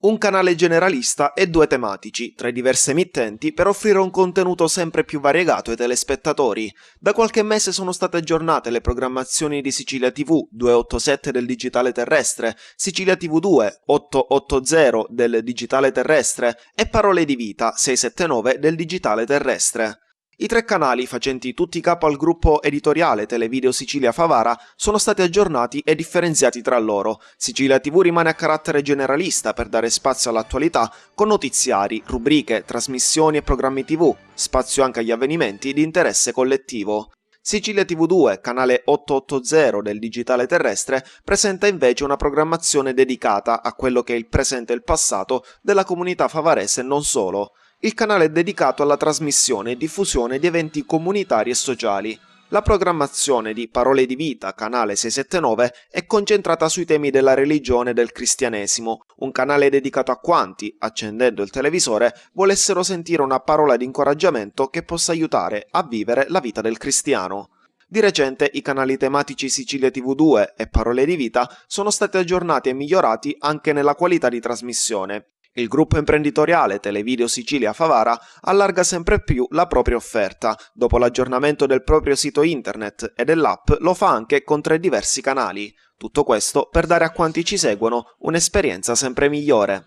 Un canale generalista e due tematici, tra i diversi emittenti, per offrire un contenuto sempre più variegato ai telespettatori. Da qualche mese sono state aggiornate le programmazioni di Sicilia TV 287 del digitale terrestre, Sicilia TV 2 880 del digitale terrestre e Parole di Vita 679 del digitale terrestre. I tre canali, facenti tutti capo al gruppo editoriale Televideo Sicilia Favara, sono stati aggiornati e differenziati tra loro. Sicilia TV rimane a carattere generalista per dare spazio all'attualità, con notiziari, rubriche, trasmissioni e programmi TV, spazio anche agli avvenimenti di interesse collettivo. Sicilia TV 2, canale 880 del digitale terrestre, presenta invece una programmazione dedicata a quello che è il presente e il passato della comunità favarese e non solo. Il canale è dedicato alla trasmissione e diffusione di eventi comunitari e sociali. La programmazione di Parole di Vita, canale 679, è concentrata sui temi della religione e del cristianesimo, un canale dedicato a quanti, accendendo il televisore, volessero sentire una parola di incoraggiamento che possa aiutare a vivere la vita del cristiano. Di recente i canali tematici Sicilia TV 2 e Parole di Vita sono stati aggiornati e migliorati anche nella qualità di trasmissione. Il gruppo imprenditoriale Televideo Sicilia Favara allarga sempre più la propria offerta. Dopo l'aggiornamento del proprio sito internet e dell'app lo fa anche con 3 diversi canali. Tutto questo per dare a quanti ci seguono un'esperienza sempre migliore.